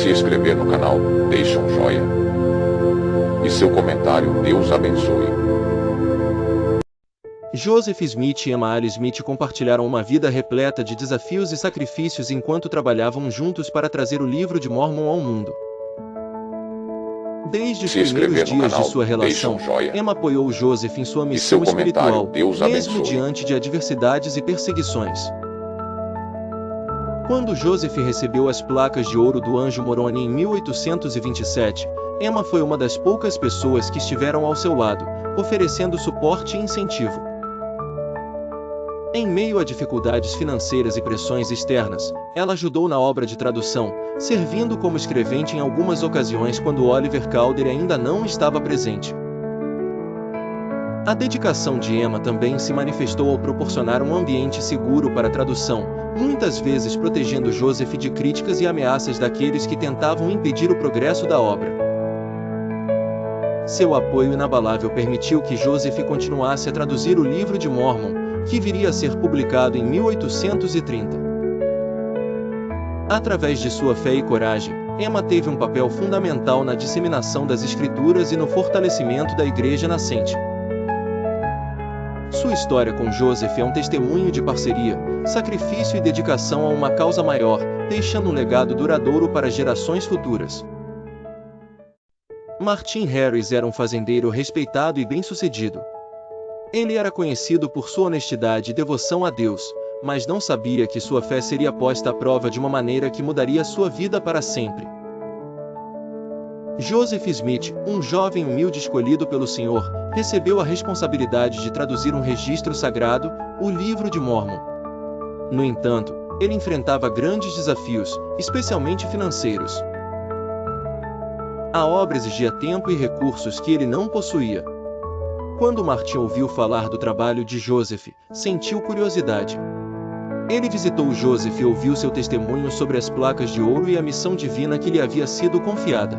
Se inscrever no canal, deixe um joinha. E seu comentário, Deus abençoe. Joseph Smith e Emma Alice Smith compartilharam uma vida repleta de desafios e sacrifícios enquanto trabalhavam juntos para trazer o livro de Mórmon ao mundo. Desde os primeiros dias de sua relação, Emma apoiou Joseph em sua missão espiritual, mesmo diante de adversidades e perseguições. Quando Joseph recebeu as placas de ouro do anjo Moroni em 1827, Emma foi uma das poucas pessoas que estiveram ao seu lado, oferecendo suporte e incentivo. Em meio a dificuldades financeiras e pressões externas, ela ajudou na obra de tradução, servindo como escrevente em algumas ocasiões quando Oliver Cowdery ainda não estava presente. A dedicação de Emma também se manifestou ao proporcionar um ambiente seguro para a tradução, muitas vezes protegendo Joseph de críticas e ameaças daqueles que tentavam impedir o progresso da obra. Seu apoio inabalável permitiu que Joseph continuasse a traduzir o livro de Mórmon, que viria a ser publicado em 1830. Através de sua fé e coragem, Emma teve um papel fundamental na disseminação das Escrituras e no fortalecimento da Igreja nascente. Sua história com Joseph é um testemunho de parceria, sacrifício e dedicação a uma causa maior, deixando um legado duradouro para gerações futuras. Martin Harris era um fazendeiro respeitado e bem-sucedido. Ele era conhecido por sua honestidade e devoção a Deus, mas não sabia que sua fé seria posta à prova de uma maneira que mudaria sua vida para sempre. Joseph Smith, um jovem humilde escolhido pelo Senhor, recebeu a responsabilidade de traduzir um registro sagrado, o Livro de Mórmon. No entanto, ele enfrentava grandes desafios, especialmente financeiros. A obra exigia tempo e recursos que ele não possuía. Quando Martin ouviu falar do trabalho de Joseph, sentiu curiosidade. Ele visitou Joseph e ouviu seu testemunho sobre as placas de ouro e a missão divina que lhe havia sido confiada.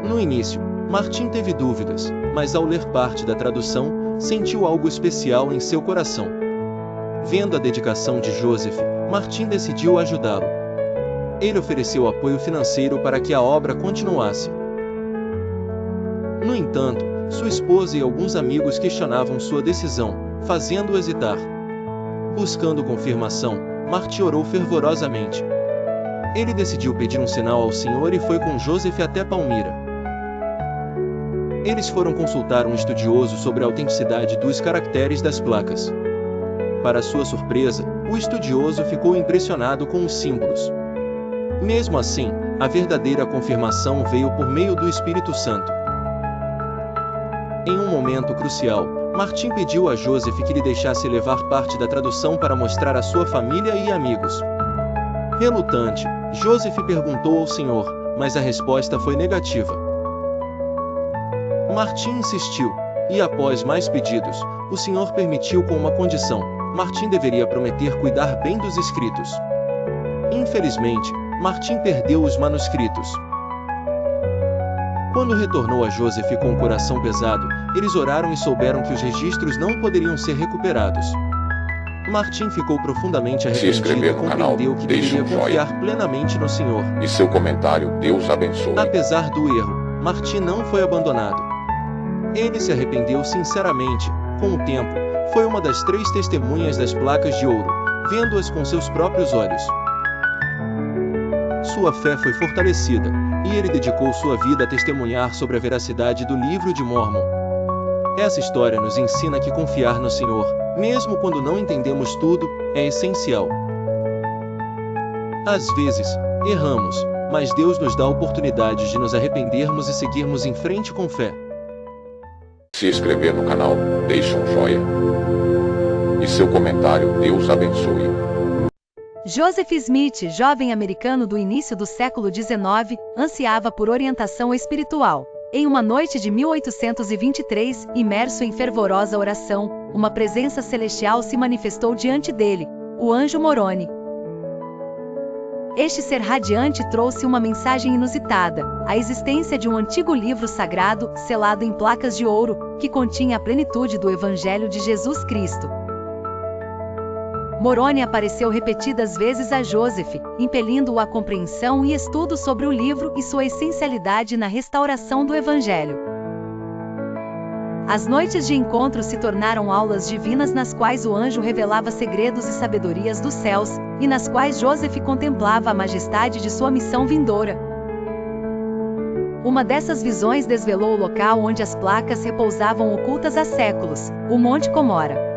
No início, Martin teve dúvidas, mas ao ler parte da tradução, sentiu algo especial em seu coração. Vendo a dedicação de Joseph, Martin decidiu ajudá-lo. Ele ofereceu apoio financeiro para que a obra continuasse. No entanto, sua esposa e alguns amigos questionavam sua decisão, fazendo-o hesitar. Buscando confirmação, Martin orou fervorosamente. Ele decidiu pedir um sinal ao Senhor e foi com Joseph até Palmira. Eles foram consultar um estudioso sobre a autenticidade dos caracteres das placas. Para sua surpresa, o estudioso ficou impressionado com os símbolos. Mesmo assim, a verdadeira confirmação veio por meio do Espírito Santo. Em um momento crucial, Martin pediu a Joseph que lhe deixasse levar parte da tradução para mostrar à sua família e amigos. Relutante, Joseph perguntou ao Senhor, mas a resposta foi negativa. Martin insistiu, e após mais pedidos, o Senhor permitiu com uma condição: Martin deveria prometer cuidar bem dos escritos. Infelizmente, Martin perdeu os manuscritos. Quando retornou a Joseph com o coração pesado, eles oraram e souberam que os registros não poderiam ser recuperados. Martin ficou profundamente arrependido e compreendeu que deveria confiar plenamente no Senhor. E seu comentário, Deus abençoe. Apesar do erro, Martin não foi abandonado. Ele se arrependeu sinceramente. Com o tempo, foi uma das 3 testemunhas das placas de ouro, vendo-as com seus próprios olhos. Sua fé foi fortalecida, e ele dedicou sua vida a testemunhar sobre a veracidade do Livro de Mórmon. Essa história nos ensina que confiar no Senhor, mesmo quando não entendemos tudo, é essencial. Às vezes, erramos, mas Deus nos dá oportunidades de nos arrependermos e seguirmos em frente com fé. Se inscrever no canal, deixe um joinha. E seu comentário, Deus abençoe. Joseph Smith, jovem americano do início do século XIX, ansiava por orientação espiritual. Em uma noite de 1823, imerso em fervorosa oração, uma presença celestial se manifestou diante dele, o anjo Moroni. Este ser radiante trouxe uma mensagem inusitada, a existência de um antigo livro sagrado, selado em placas de ouro, que continha a plenitude do Evangelho de Jesus Cristo. Moroni apareceu repetidas vezes a Joseph, impelindo-o à compreensão e estudo sobre o livro e sua essencialidade na restauração do Evangelho. As noites de encontro se tornaram aulas divinas nas quais o anjo revelava segredos e sabedorias dos céus, e nas quais Joseph contemplava a majestade de sua missão vindoura. Uma dessas visões desvelou o local onde as placas repousavam ocultas há séculos, o Monte Comora.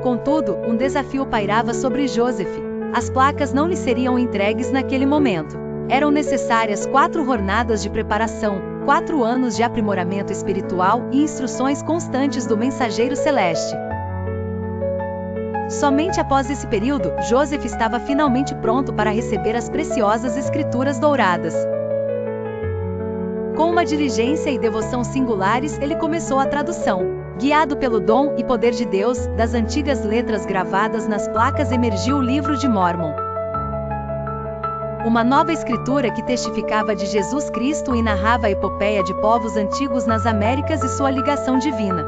Contudo, um desafio pairava sobre Joseph. As placas não lhe seriam entregues naquele momento. Eram necessárias 4 jornadas de preparação, 4 anos de aprimoramento espiritual e instruções constantes do mensageiro celeste. Somente após esse período, Joseph estava finalmente pronto para receber as preciosas escrituras douradas. Com uma diligência e devoção singulares, ele começou a tradução. Guiado pelo dom e poder de Deus, das antigas letras gravadas nas placas emergiu o Livro de Mórmon. Uma nova escritura que testificava de Jesus Cristo e narrava a epopeia de povos antigos nas Américas e sua ligação divina.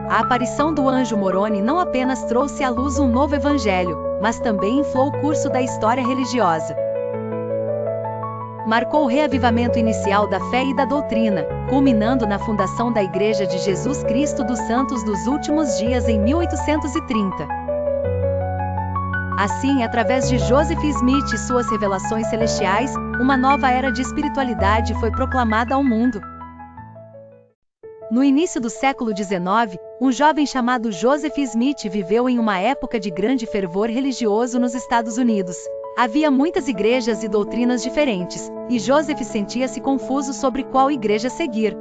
A aparição do anjo Moroni não apenas trouxe à luz um novo evangelho, mas também inflou o curso da história religiosa. Marcou o reavivamento inicial da fé e da doutrina, culminando na fundação da Igreja de Jesus Cristo dos Santos dos Últimos Dias em 1830. Assim, através de Joseph Smith e suas revelações celestiais, uma nova era de espiritualidade foi proclamada ao mundo. No início do século XIX, um jovem chamado Joseph Smith viveu em uma época de grande fervor religioso nos Estados Unidos. Havia muitas igrejas e doutrinas diferentes, e Joseph sentia-se confuso sobre qual igreja seguir.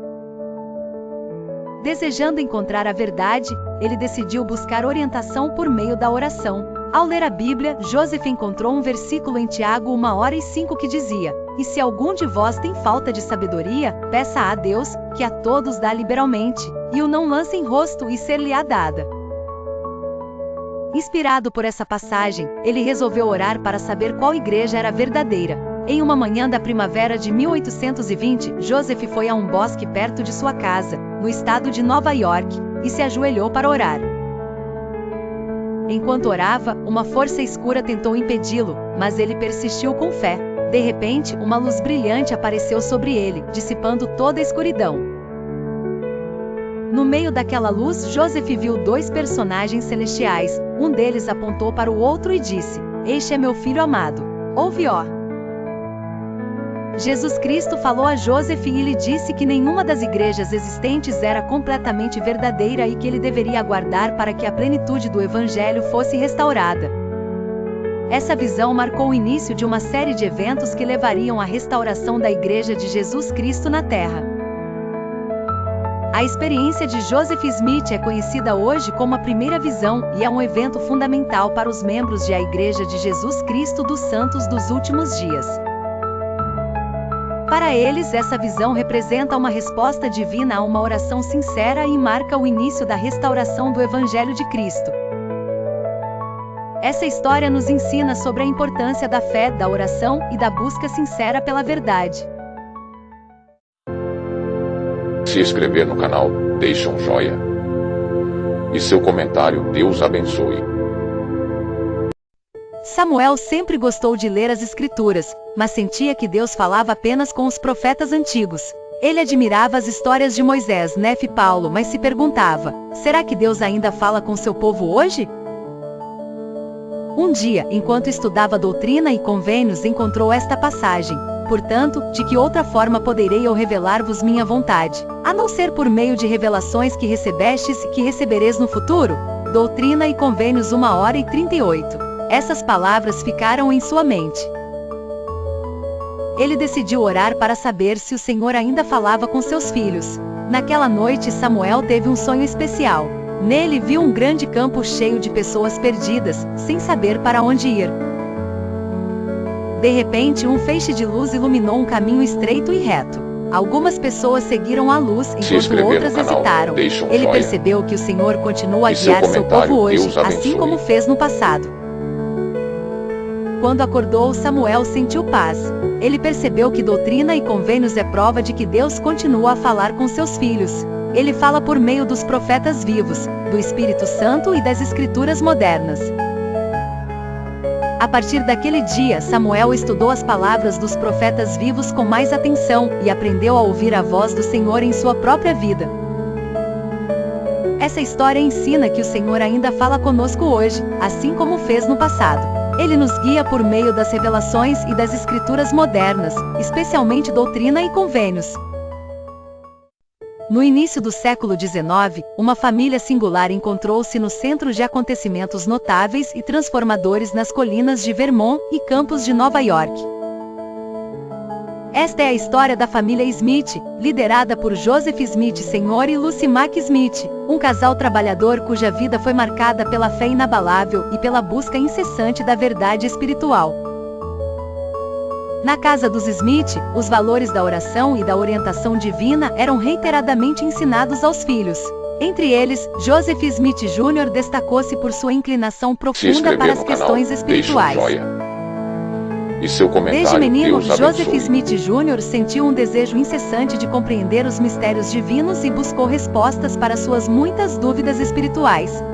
Desejando encontrar a verdade, ele decidiu buscar orientação por meio da oração. Ao ler a Bíblia, Joseph encontrou um versículo em Tiago 1:5 que dizia: "E se algum de vós tem falta de sabedoria, peça a Deus, que a todos dá liberalmente, e o não lance em rosto e ser-lhe-á dada." Inspirado por essa passagem, ele resolveu orar para saber qual igreja era verdadeira. Em uma manhã da primavera de 1820, Joseph foi a um bosque perto de sua casa, no estado de Nova York, e se ajoelhou para orar. Enquanto orava, uma força escura tentou impedi-lo, mas ele persistiu com fé. De repente, uma luz brilhante apareceu sobre ele, dissipando toda a escuridão. No meio daquela luz, Joseph viu 2 personagens celestiais. Um deles apontou para o outro e disse: "Este é meu filho amado. Ouve-o." Jesus Cristo falou a Joseph e lhe disse que nenhuma das igrejas existentes era completamente verdadeira e que ele deveria aguardar para que a plenitude do Evangelho fosse restaurada. Essa visão marcou o início de uma série de eventos que levariam à restauração da Igreja de Jesus Cristo na Terra. A experiência de Joseph Smith é conhecida hoje como a primeira visão, e é um evento fundamental para os membros da Igreja de Jesus Cristo dos Santos dos Últimos Dias. Para eles, essa visão representa uma resposta divina a uma oração sincera e marca o início da restauração do Evangelho de Cristo. Essa história nos ensina sobre a importância da fé, da oração e da busca sincera pela verdade. Se inscrever no canal, deixe um joinha. E seu comentário, Deus abençoe. Samuel sempre gostou de ler as Escrituras, mas sentia que Deus falava apenas com os profetas antigos. Ele admirava as histórias de Moisés, Nefe e Paulo, mas se perguntava: será que Deus ainda fala com seu povo hoje? Um dia, enquanto estudava doutrina e convênios, encontrou esta passagem: "Portanto, de que outra forma poderei eu revelar-vos minha vontade, a não ser por meio de revelações que recebestes e que recebereis no futuro?" Doutrina e Convênios 1h38. Essas palavras ficaram em sua mente. Ele decidiu orar para saber se o Senhor ainda falava com seus filhos. Naquela noite, Samuel teve um sonho especial. Nele viu um grande campo cheio de pessoas perdidas, sem saber para onde ir. De repente, um feixe de luz iluminou um caminho estreito e reto. Algumas pessoas seguiram a luz, enquanto outras hesitaram. Ele percebeu que o Senhor continua a guiar seu povo hoje, assim como fez no passado. Quando acordou, Samuel sentiu paz. Ele percebeu que doutrina e convênios é prova de que Deus continua a falar com seus filhos. Ele fala por meio dos profetas vivos, do Espírito Santo e das Escrituras modernas. A partir daquele dia, Samuel estudou as palavras dos profetas vivos com mais atenção e aprendeu a ouvir a voz do Senhor em sua própria vida. Essa história ensina que o Senhor ainda fala conosco hoje, assim como fez no passado. Ele nos guia por meio das revelações e das Escrituras modernas, especialmente doutrina e convênios. No início do século XIX, uma família singular encontrou-se no centro de acontecimentos notáveis e transformadores nas colinas de Vermont e campos de Nova York. Esta é a história da família Smith, liderada por Joseph Smith Sr. e Lucy Mack Smith, um casal trabalhador cuja vida foi marcada pela fé inabalável e pela busca incessante da verdade espiritual. Na casa dos Smith, os valores da oração e da orientação divina eram reiteradamente ensinados aos filhos. Entre eles, Joseph Smith Jr. destacou-se por sua inclinação profunda para as questões espirituais. E seu comentário, Desde menino, Deus Joseph abençoe. Smith Jr. sentiu um desejo incessante de compreender os mistérios divinos e buscou respostas para suas muitas dúvidas espirituais.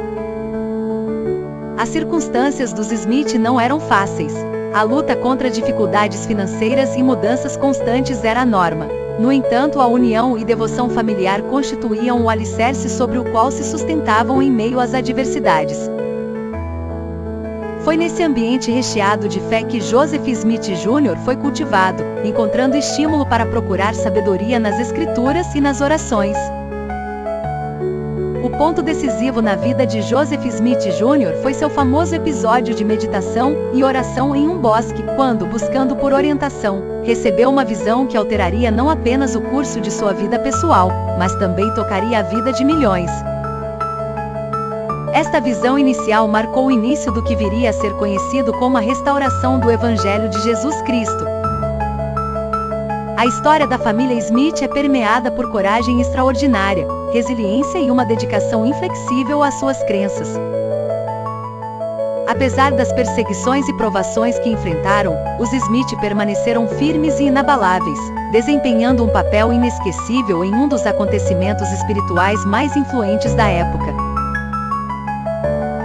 As circunstâncias dos Smith não eram fáceis. A luta contra dificuldades financeiras e mudanças constantes era a norma. No entanto, a união e devoção familiar constituíam o alicerce sobre o qual se sustentavam em meio às adversidades. Foi nesse ambiente recheado de fé que Joseph Smith Jr. foi cultivado, encontrando estímulo para procurar sabedoria nas Escrituras e nas orações. O ponto decisivo na vida de Joseph Smith Jr. foi seu famoso episódio de meditação e oração em um bosque, quando, buscando por orientação, recebeu uma visão que alteraria não apenas o curso de sua vida pessoal, mas também tocaria a vida de milhões. Esta visão inicial marcou o início do que viria a ser conhecido como a restauração do Evangelho de Jesus Cristo. A história da família Smith é permeada por coragem extraordinária, resiliência e uma dedicação inflexível às suas crenças. Apesar das perseguições e provações que enfrentaram, os Smith permaneceram firmes e inabaláveis, desempenhando um papel inesquecível em um dos acontecimentos espirituais mais influentes da época.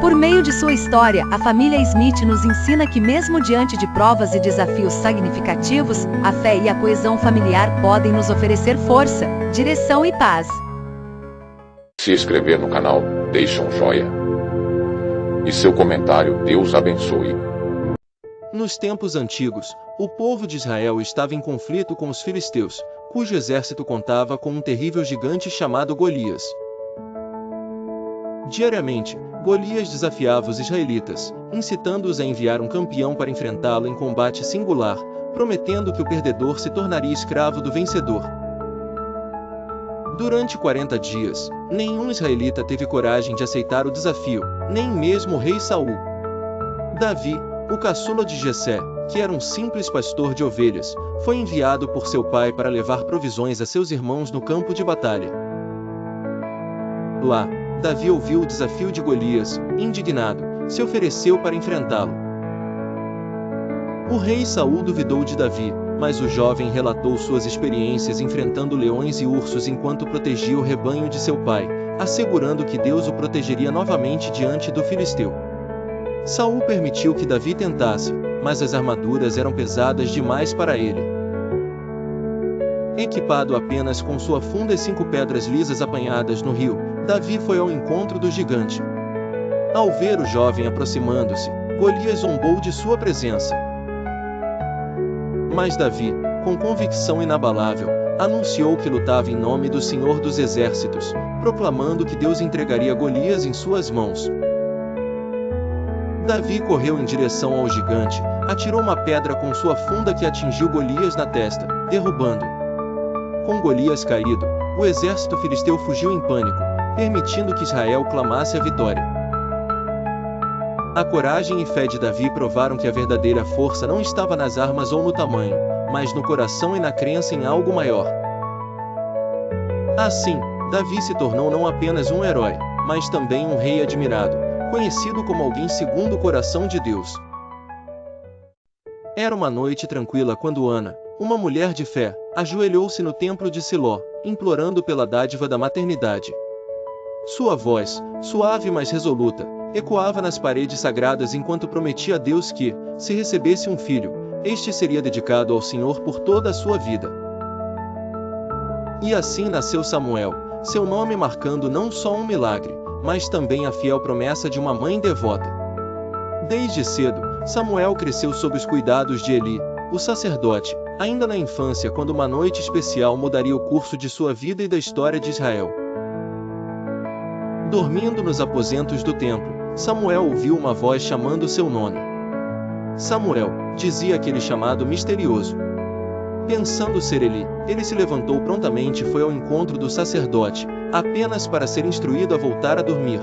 Por meio de sua história, a família Smith nos ensina que mesmo diante de provas e desafios significativos, a fé e a coesão familiar podem nos oferecer força, direção e paz. Se inscrever no canal, deixe um joinha. E seu comentário, Deus abençoe. Nos tempos antigos, o povo de Israel estava em conflito com os filisteus, cujo exército contava com um terrível gigante chamado Golias. Diariamente, Golias desafiava os israelitas, incitando-os a enviar um campeão para enfrentá-lo em combate singular, prometendo que o perdedor se tornaria escravo do vencedor. Durante 40 dias, nenhum israelita teve coragem de aceitar o desafio, nem mesmo o rei Saul. Davi, o caçula de Jessé, que era um simples pastor de ovelhas, foi enviado por seu pai para levar provisões a seus irmãos no campo de batalha. Lá, Davi ouviu o desafio de Golias, indignado, se ofereceu para enfrentá-lo. O rei Saul duvidou de Davi, mas o jovem relatou suas experiências enfrentando leões e ursos enquanto protegia o rebanho de seu pai, assegurando que Deus o protegeria novamente diante do filisteu. Saul permitiu que Davi tentasse, mas as armaduras eram pesadas demais para ele. Equipado apenas com sua funda e 5 pedras lisas apanhadas no rio, Davi foi ao encontro do gigante. Ao ver o jovem aproximando-se, Golias zombou de sua presença. Mas Davi, com convicção inabalável, anunciou que lutava em nome do Senhor dos Exércitos, proclamando que Deus entregaria Golias em suas mãos. Davi correu em direção ao gigante, atirou uma pedra com sua funda que atingiu Golias na testa, derrubando-o. Com Golias caído, o exército filisteu fugiu em pânico, permitindo que Israel clamasse a vitória. A coragem e fé de Davi provaram que a verdadeira força não estava nas armas ou no tamanho, mas no coração e na crença em algo maior. Assim, Davi se tornou não apenas um herói, mas também um rei admirado, conhecido como alguém segundo o coração de Deus. Era uma noite tranquila quando Ana, uma mulher de fé, ajoelhou-se no templo de Siló, implorando pela dádiva da maternidade. Sua voz, suave mas resoluta, ecoava nas paredes sagradas enquanto prometia a Deus que, se recebesse um filho, este seria dedicado ao Senhor por toda a sua vida. E assim nasceu Samuel, seu nome marcando não só um milagre, mas também a fiel promessa de uma mãe devota. Desde cedo, Samuel cresceu sob os cuidados de Eli, o sacerdote, ainda na infância quando uma noite especial mudaria o curso de sua vida e da história de Israel. Dormindo nos aposentos do templo, Samuel ouviu uma voz chamando seu nome. Samuel, dizia aquele chamado misterioso. Pensando ser Eli, ele se levantou prontamente e foi ao encontro do sacerdote, apenas para ser instruído a voltar a dormir.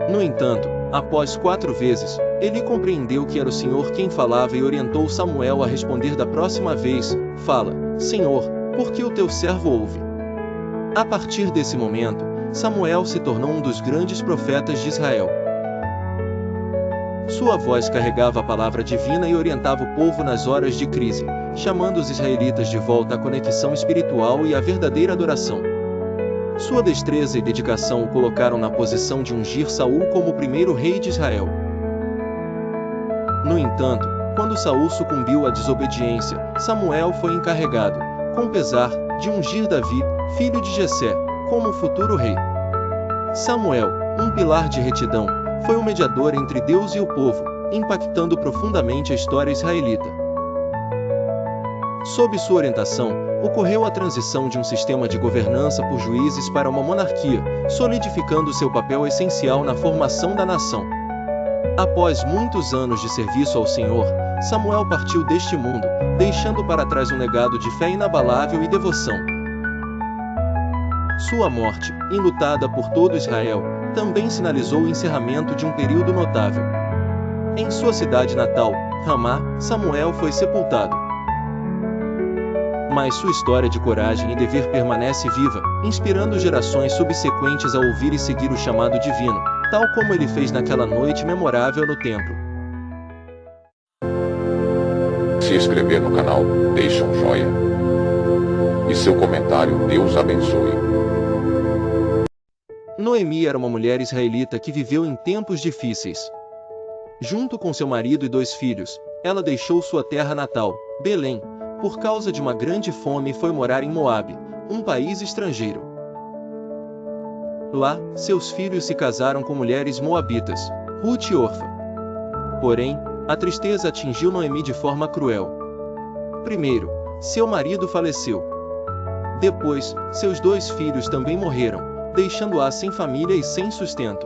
No entanto, após 4 vezes, Eli compreendeu que era o Senhor quem falava e orientou Samuel a responder da próxima vez: "Fala, Senhor, porque o teu servo ouve." A partir desse momento, Samuel se tornou um dos grandes profetas de Israel. Sua voz carregava a palavra divina e orientava o povo nas horas de crise, chamando os israelitas de volta à conexão espiritual e à verdadeira adoração. Sua destreza e dedicação o colocaram na posição de ungir Saul como o primeiro rei de Israel. No entanto, quando Saul sucumbiu à desobediência, Samuel foi encarregado, com pesar, de ungir Davi, filho de Jessé, como o futuro rei. Samuel, um pilar de retidão, foi o mediador entre Deus e o povo, impactando profundamente a história israelita. Sob sua orientação, ocorreu a transição de um sistema de governança por juízes para uma monarquia, solidificando seu papel essencial na formação da nação. Após muitos anos de serviço ao Senhor, Samuel partiu deste mundo, deixando para trás um legado de fé inabalável e devoção. Sua morte, enlutada por todo Israel, também sinalizou o encerramento de um período notável. Em sua cidade natal, Ramá, Samuel foi sepultado. Mas sua história de coragem e dever permanece viva, inspirando gerações subsequentes a ouvir e seguir o chamado divino, tal como ele fez naquela noite memorável no templo. Se inscrever no canal, deixe um joinha. E seu comentário, Deus abençoe. Noemi era uma mulher israelita que viveu em tempos difíceis. Junto com seu marido e 2 filhos, ela deixou sua terra natal, Belém, por causa de uma grande fome e foi morar em Moabe, um país estrangeiro. Lá, seus filhos se casaram com mulheres moabitas, Ruth e Orfa. Porém, a tristeza atingiu Noemi de forma cruel. Primeiro, seu marido faleceu. Depois, seus 2 filhos também morreram, deixando-a sem família e sem sustento.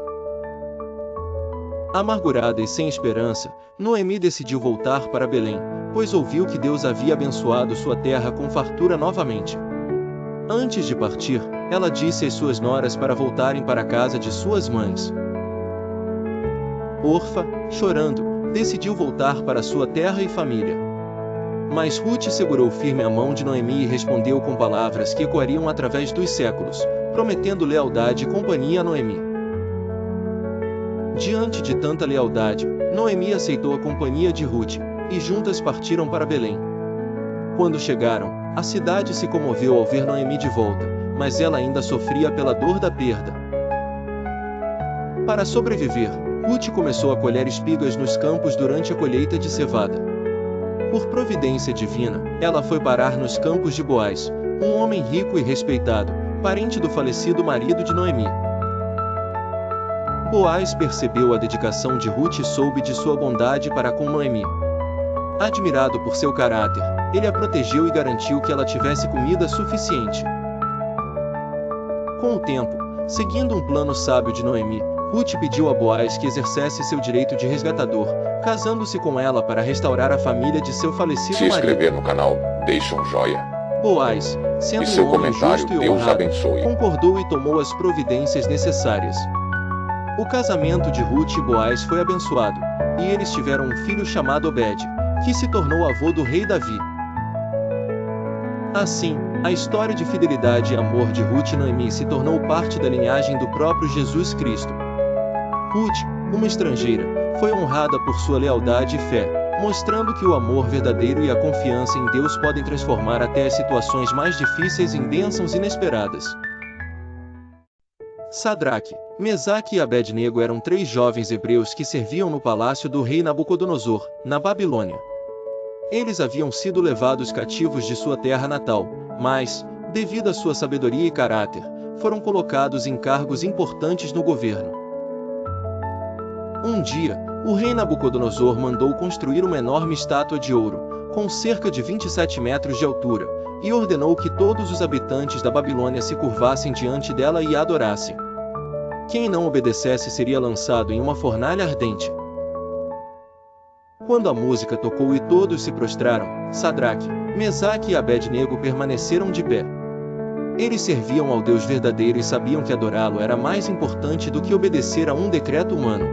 Amargurada e sem esperança, Noemi decidiu voltar para Belém, pois ouviu que Deus havia abençoado sua terra com fartura novamente. Antes de partir, ela disse às suas noras para voltarem para a casa de suas mães. Orfa, chorando, decidiu voltar para sua terra e família. Mas Ruth segurou firme a mão de Noemi e respondeu com palavras que ecoariam através dos séculos, prometendo lealdade e companhia a Noemi. Diante de tanta lealdade, Noemi aceitou a companhia de Ruth, e juntas partiram para Belém. Quando chegaram, a cidade se comoveu ao ver Noemi de volta, mas ela ainda sofria pela dor da perda. Para sobreviver, Ruth começou a colher espigas nos campos durante a colheita de cevada. Por providência divina, ela foi parar nos campos de Boaz, um homem rico e respeitado, parente do falecido marido de Noemi. Boaz percebeu a dedicação de Ruth e soube de sua bondade para com Noemi. Admirado por seu caráter, ele a protegeu e garantiu que ela tivesse comida suficiente. Com o tempo, seguindo um plano sábio de Noemi, Ruth pediu a Boaz que exercesse seu direito de resgatador, casando-se com ela para restaurar a família de seu falecido marido. Se inscrever no canal, deixe um joinha. Boaz, sendo E seu um homem comentário, justo e Deus honrado, abençoe. concordou e tomou as providências necessárias. O casamento de Ruth e Boaz foi abençoado, e eles tiveram um filho chamado Obed, que se tornou avô do rei Davi. Assim, a história de fidelidade e amor de Ruth e Noemi se tornou parte da linhagem do próprio Jesus Cristo. Ruth, uma estrangeira, foi honrada por sua lealdade e fé, mostrando que o amor verdadeiro e a confiança em Deus podem transformar até as situações mais difíceis em bênçãos inesperadas. Sadraque, Mesaque e Abed-nego eram 3 jovens hebreus que serviam no palácio do rei Nabucodonosor, na Babilônia. Eles haviam sido levados cativos de sua terra natal, mas, devido à sua sabedoria e caráter, foram colocados em cargos importantes no governo. Um dia, o rei Nabucodonosor mandou construir uma enorme estátua de ouro, com cerca de 27 metros de altura, e ordenou que todos os habitantes da Babilônia se curvassem diante dela e a adorassem. Quem não obedecesse seria lançado em uma fornalha ardente. Quando a música tocou e todos se prostraram, Sadraque, Mesaque e Abed-nego permaneceram de pé. Eles serviam ao Deus verdadeiro e sabiam que adorá-lo era mais importante do que obedecer a um decreto humano.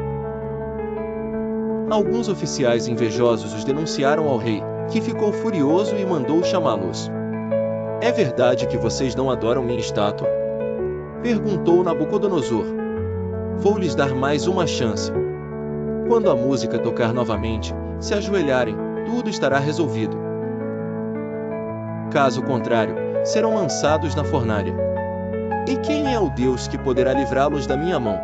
Alguns oficiais invejosos os denunciaram ao rei, que ficou furioso e mandou chamá-los. "É verdade que vocês não adoram minha estátua?" perguntou Nabucodonosor. "Vou lhes dar mais uma chance. Quando a música tocar novamente, se ajoelharem, tudo estará resolvido. Caso contrário, serão lançados na fornalha. E quem é o Deus que poderá livrá-los da minha mão?"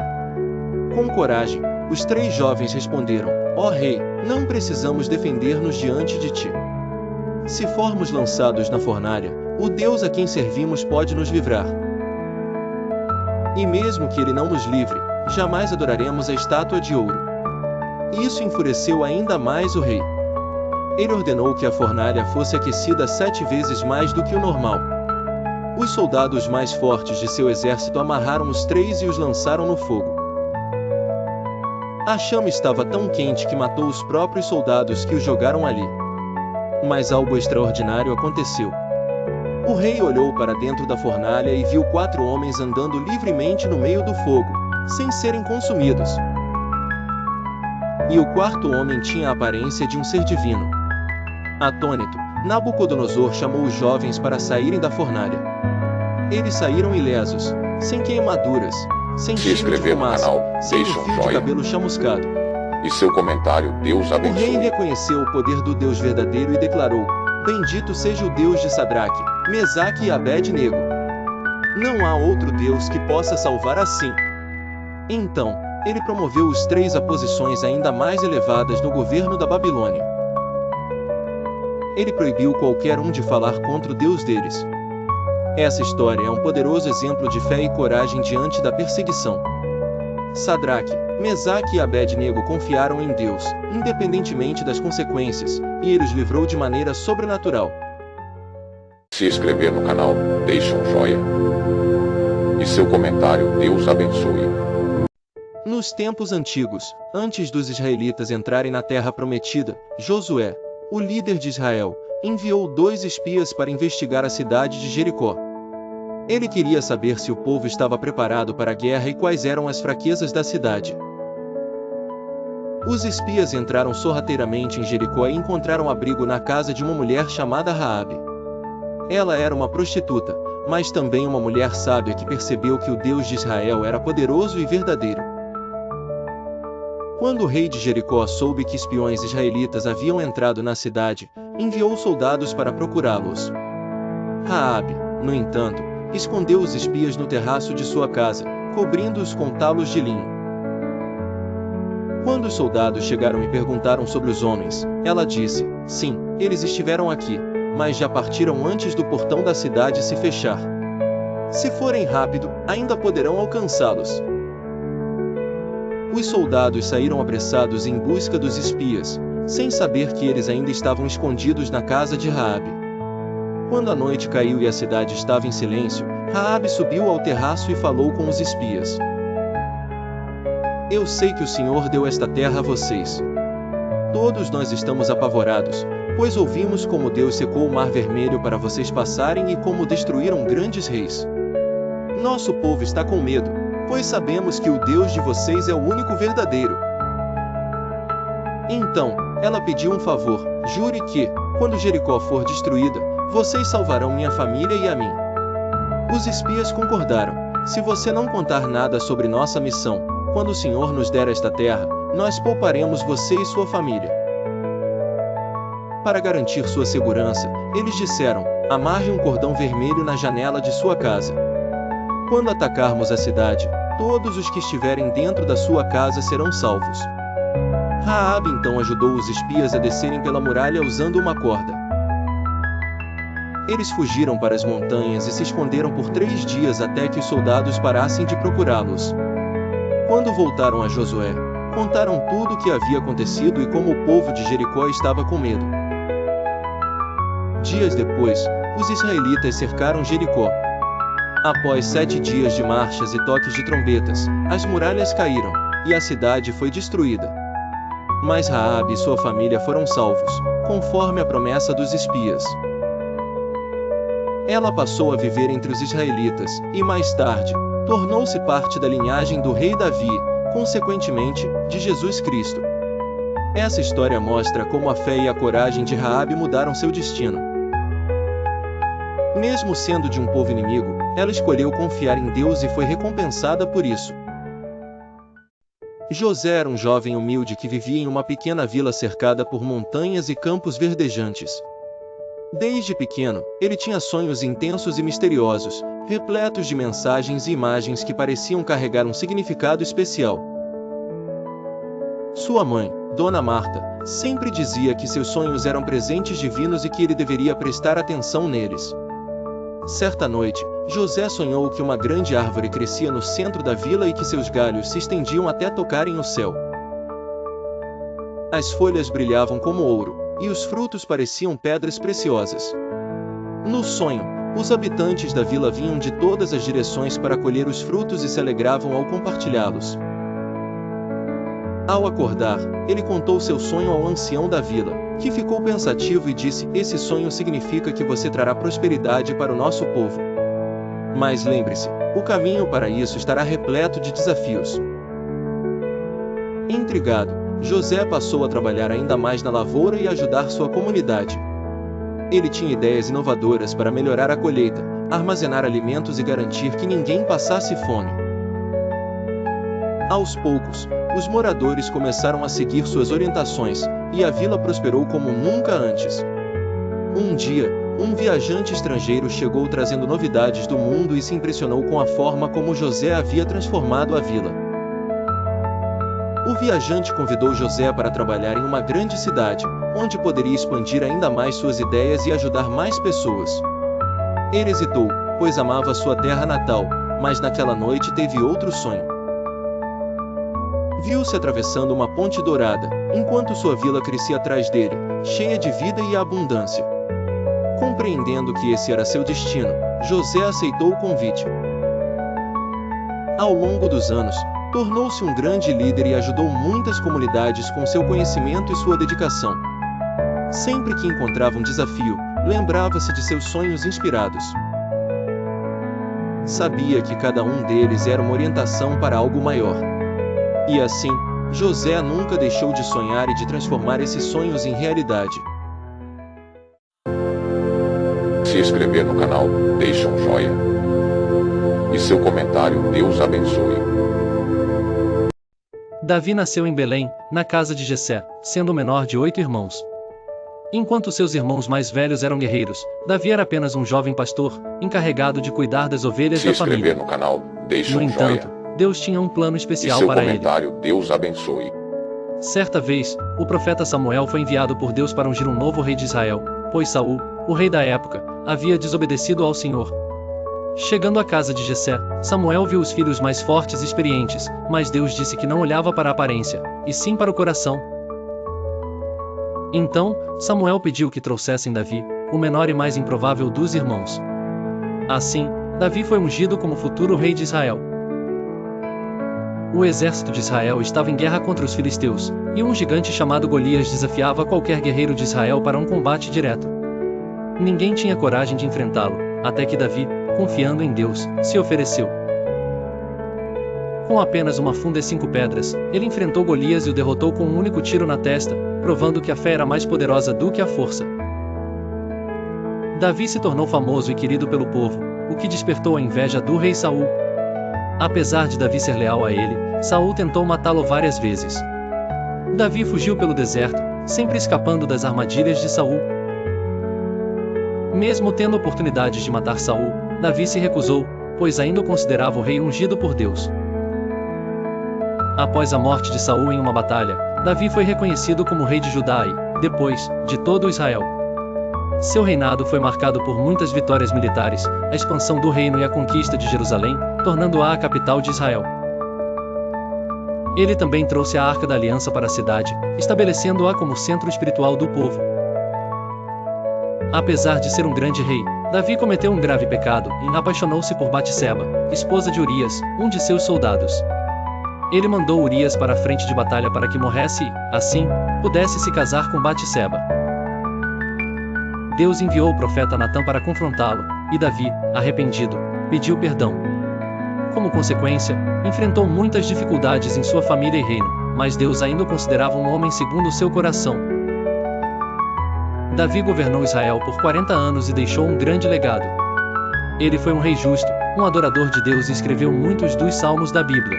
Com coragem, os 3 jovens responderam: "Ó rei, não precisamos defender-nos diante de ti. Se formos lançados na fornalha, o Deus a quem servimos pode nos livrar. E mesmo que ele não nos livre, jamais adoraremos a estátua de ouro." Isso enfureceu ainda mais o rei. Ele ordenou que a fornalha fosse aquecida 7 vezes mais do que o normal. Os soldados mais fortes de seu exército amarraram os 3 e os lançaram no fogo. A chama estava tão quente que matou os próprios soldados que os jogaram ali. Mas algo extraordinário aconteceu. O rei olhou para dentro da fornalha e viu 4 homens andando livremente no meio do fogo, sem serem consumidos. E o 4º homem tinha a aparência de um ser divino. Atônito, Nabucodonosor chamou os jovens para saírem da fornalha. Eles saíram ilesos, sem queimaduras, sem cheiro de fumaça, sem um fio de cabelo chamuscado. E seu comentário, Deus O rei abençoe. reconheceu o poder do Deus verdadeiro e declarou: "Bendito seja o Deus de Sadraque, Mesaque e Abed-nego. Não há outro Deus que possa salvar assim." Então, ele promoveu os 3 a posições ainda mais elevadas no governo da Babilônia. Ele proibiu qualquer um de falar contra o Deus deles. Essa história é um poderoso exemplo de fé e coragem diante da perseguição. Sadraque, Mesaque e Abed-nego confiaram em Deus, independentemente das consequências, e ele os livrou de maneira sobrenatural. Se inscrever no canal, deixe um joinha. E seu comentário, Deus abençoe. Nos tempos antigos, antes dos israelitas entrarem na terra prometida, Josué, o líder de Israel, enviou 2 espias para investigar a cidade de Jericó. Ele queria saber se o povo estava preparado para a guerra e quais eram as fraquezas da cidade. Os espias entraram sorrateiramente em Jericó e encontraram abrigo na casa de uma mulher chamada Raabe. Ela era uma prostituta, mas também uma mulher sábia que percebeu que o Deus de Israel era poderoso e verdadeiro. Quando o rei de Jericó soube que espiões israelitas haviam entrado na cidade, enviou soldados para procurá-los. Raabe, no entanto, escondeu os espias no terraço de sua casa, cobrindo-os com talos de linho. Quando os soldados chegaram e perguntaram sobre os homens, ela disse: "Sim, eles estiveram aqui, mas já partiram antes do portão da cidade se fechar. Se forem rápido, ainda poderão alcançá-los." Os soldados saíram apressados em busca dos espias, sem saber que eles ainda estavam escondidos na casa de Raabe. Quando a noite caiu e a cidade estava em silêncio, Raabe subiu ao terraço e falou com os espias: "Eu sei que o Senhor deu esta terra a vocês. Todos nós estamos apavorados, pois ouvimos como Deus secou o Mar Vermelho para vocês passarem e como destruíram grandes reis. Nosso povo está com medo, pois sabemos que o Deus de vocês é o único verdadeiro." Então, ela pediu um favor: "Jure que, quando Jericó for destruída, vocês salvarão minha família e a mim." Os espias concordaram: "Se você não contar nada sobre nossa missão, quando o Senhor nos der esta terra, nós pouparemos você e sua família." Para garantir sua segurança, eles disseram: amarre um cordão vermelho na janela de sua casa. Quando atacarmos a cidade, todos os que estiverem dentro da sua casa serão salvos. Raabe então ajudou os espias a descerem pela muralha usando uma corda. Eles fugiram para as montanhas e se esconderam por 3 dias até que os soldados parassem de procurá-los. Quando voltaram a Josué, contaram tudo o que havia acontecido e como o povo de Jericó estava com medo. Dias depois, os israelitas cercaram Jericó. Após 7 dias de marchas e toques de trombetas, as muralhas caíram, e a cidade foi destruída. Mas Raabe e sua família foram salvos, conforme a promessa dos espias. Ela passou a viver entre os israelitas, e mais tarde, tornou-se parte da linhagem do rei Davi, consequentemente, de Jesus Cristo. Essa história mostra como a fé e a coragem de Raabe mudaram seu destino. Mesmo sendo de um povo inimigo, ela escolheu confiar em Deus e foi recompensada por isso. José era um jovem humilde que vivia em uma pequena vila cercada por montanhas e campos verdejantes. Desde pequeno, ele tinha sonhos intensos e misteriosos, repletos de mensagens e imagens que pareciam carregar um significado especial. Sua mãe, Dona Marta, sempre dizia que seus sonhos eram presentes divinos e que ele deveria prestar atenção neles. Certa noite, José sonhou que uma grande árvore crescia no centro da vila e que seus galhos se estendiam até tocarem o céu. As folhas brilhavam como ouro, e os frutos pareciam pedras preciosas. No sonho, os habitantes da vila vinham de todas as direções para colher os frutos e se alegravam ao compartilhá-los. Ao acordar, ele contou seu sonho ao ancião da vila, que ficou pensativo e disse: esse sonho significa que você trará prosperidade para o nosso povo. Mas lembre-se, o caminho para isso estará repleto de desafios. Intrigado, José passou a trabalhar ainda mais na lavoura e ajudar sua comunidade. Ele tinha ideias inovadoras para melhorar a colheita, armazenar alimentos e garantir que ninguém passasse fome. Aos poucos, os moradores começaram a seguir suas orientações, e a vila prosperou como nunca antes. Um dia, um viajante estrangeiro chegou trazendo novidades do mundo e se impressionou com a forma como José havia transformado a vila. O viajante convidou José para trabalhar em uma grande cidade, onde poderia expandir ainda mais suas ideias e ajudar mais pessoas. Ele hesitou, pois amava sua terra natal, mas naquela noite teve outro sonho. Viu-se atravessando uma ponte dourada, enquanto sua vila crescia atrás dele, cheia de vida e abundância. Compreendendo que esse era seu destino, José aceitou o convite. Ao longo dos anos, tornou-se um grande líder e ajudou muitas comunidades com seu conhecimento e sua dedicação. Sempre que encontrava um desafio, lembrava-se de seus sonhos inspirados. Sabia que cada um deles era uma orientação para algo maior. E assim, José nunca deixou de sonhar e de transformar esses sonhos em realidade. Se inscrever no canal, deixe um joinha. E seu comentário, Deus abençoe. Davi nasceu em Belém, na casa de Jessé, sendo o menor de 8 irmãos. Enquanto seus irmãos mais velhos eram guerreiros, Davi era apenas um jovem pastor, encarregado de cuidar das ovelhas da família. Se inscrever no canal, deixe um entanto, joinha. Deus tinha um plano especial E seu para ele. comentário, Deus abençoe. Certa vez, o profeta Samuel foi enviado por Deus para ungir um novo rei de Israel, pois Saul, o rei da época, havia desobedecido ao Senhor. Chegando à casa de Jessé, Samuel viu os filhos mais fortes e experientes, mas Deus disse que não olhava para a aparência, e sim para o coração. Então, Samuel pediu que trouxessem Davi, o menor e mais improvável dos irmãos. Assim, Davi foi ungido como futuro rei de Israel. O exército de Israel estava em guerra contra os filisteus, e um gigante chamado Golias desafiava qualquer guerreiro de Israel para um combate direto. Ninguém tinha coragem de enfrentá-lo, até que Davi, confiando em Deus, se ofereceu. Com apenas uma funda e 5 pedras, ele enfrentou Golias e o derrotou com um único tiro na testa, provando que a fé era mais poderosa do que a força. Davi se tornou famoso e querido pelo povo, o que despertou a inveja do rei Saul. Apesar de Davi ser leal a ele, Saul tentou matá-lo várias vezes. Davi fugiu pelo deserto, sempre escapando das armadilhas de Saul. Mesmo tendo oportunidades de matar Saul, Davi se recusou, pois ainda o considerava o rei ungido por Deus. Após a morte de Saul em uma batalha, Davi foi reconhecido como rei de Judá e, depois, de todo Israel. Seu reinado foi marcado por muitas vitórias militares, a expansão do reino e a conquista de Jerusalém, tornando-a a capital de Israel. Ele também trouxe a Arca da Aliança para a cidade, estabelecendo-a como centro espiritual do povo. Apesar de ser um grande rei, Davi cometeu um grave pecado e apaixonou-se por Batseba, esposa de Urias, um de seus soldados. Ele mandou Urias para a frente de batalha para que morresse e, assim, pudesse se casar com Batseba. Deus enviou o profeta Natã para confrontá-lo, e Davi, arrependido, pediu perdão. Como consequência, enfrentou muitas dificuldades em sua família e reino, mas Deus ainda o considerava um homem segundo o seu coração. Davi governou Israel por 40 anos e deixou um grande legado. Ele foi um rei justo, um adorador de Deus e escreveu muitos dos salmos da Bíblia.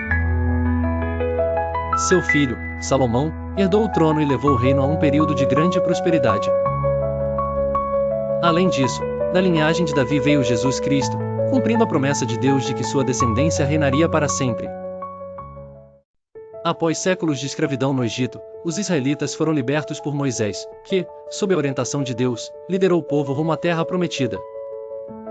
Seu filho, Salomão, herdou o trono e levou o reino a um período de grande prosperidade. Além disso, da linhagem de Davi veio Jesus Cristo, cumprindo a promessa de Deus de que sua descendência reinaria para sempre. Após séculos de escravidão no Egito, os israelitas foram libertos por Moisés, que, sob a orientação de Deus, liderou o povo rumo à terra prometida.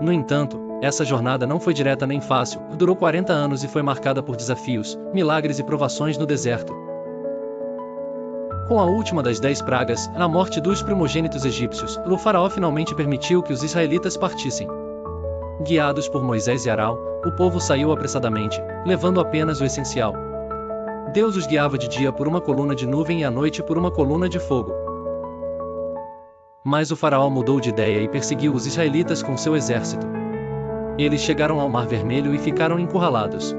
No entanto, essa jornada não foi direta nem fácil, durou 40 anos e foi marcada por desafios, milagres e provações no deserto. Com a última das 10 pragas, a morte dos primogênitos egípcios, o faraó finalmente permitiu que os israelitas partissem. Guiados por Moisés e Arão, o povo saiu apressadamente, levando apenas o essencial. Deus os guiava de dia por uma coluna de nuvem e à noite por uma coluna de fogo. Mas o faraó mudou de ideia e perseguiu os israelitas com seu exército. Eles chegaram ao Mar Vermelho e ficaram encurralados.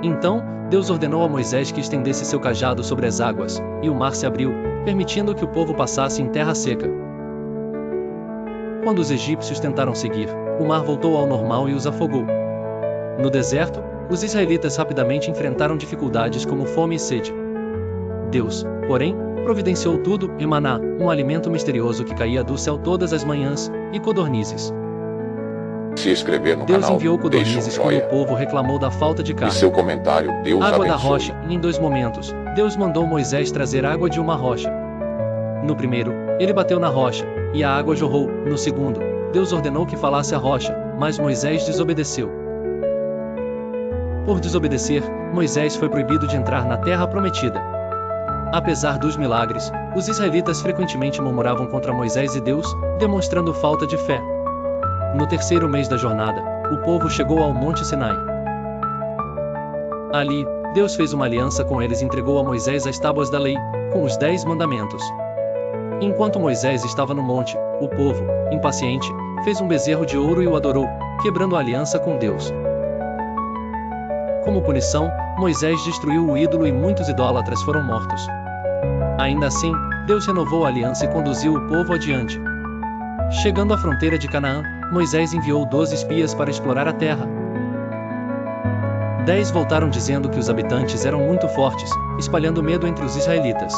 Então, Deus ordenou a Moisés que estendesse seu cajado sobre as águas, e o mar se abriu, permitindo que o povo passasse em terra seca. Quando os egípcios tentaram seguir, o mar voltou ao normal e os afogou. No deserto, os israelitas rapidamente enfrentaram dificuldades como fome e sede. Deus, porém, providenciou tudo, e maná, um alimento misterioso que caía do céu todas as manhãs, e codornizes. Se inscrever no Deus canal, enviou deixe codornizes um quando o joia. povo reclamou da falta de E carne. seu comentário, Deus Água da abençoe. rocha, e em 2 momentos, Deus mandou Moisés trazer água de uma rocha. No primeiro, ele bateu na rocha, e a água jorrou. No segundo, Deus ordenou que falasse a rocha, mas Moisés desobedeceu. Por desobedecer, Moisés foi proibido de entrar na terra prometida. Apesar dos milagres, os israelitas frequentemente murmuravam contra Moisés e Deus, demonstrando falta de fé. No 3º mês da jornada, o povo chegou ao Monte Sinai. Ali, Deus fez uma aliança com eles e entregou a Moisés as tábuas da lei, com os 10 mandamentos. Enquanto Moisés estava no monte, o povo, impaciente, fez um bezerro de ouro e o adorou, quebrando a aliança com Deus. Como punição, Moisés destruiu o ídolo e muitos idólatras foram mortos. Ainda assim, Deus renovou a aliança e conduziu o povo adiante. Chegando à fronteira de Canaã, Moisés enviou 12 espias para explorar a terra. 10 voltaram dizendo que os habitantes eram muito fortes, espalhando medo entre os israelitas.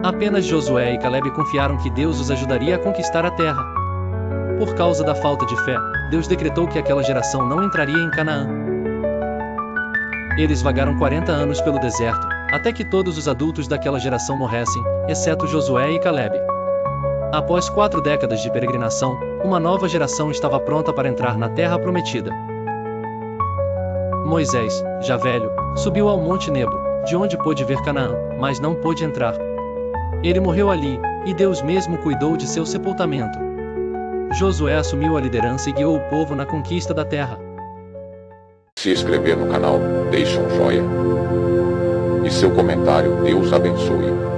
Apenas Josué e Calebe confiaram que Deus os ajudaria a conquistar a terra. Por causa da falta de fé, Deus decretou que aquela geração não entraria em Canaã. Eles vagaram 40 anos pelo deserto, até que todos os adultos daquela geração morressem, exceto Josué e Calebe. Após 4 décadas de peregrinação, uma nova geração estava pronta para entrar na terra prometida. Moisés, já velho, subiu ao Monte Nebo, de onde pôde ver Canaã, mas não pôde entrar. Ele morreu ali, e Deus mesmo cuidou de seu sepultamento. Josué assumiu a liderança e guiou o povo na conquista da terra. Se inscrever no canal, deixe um joia. E seu comentário, Deus abençoe.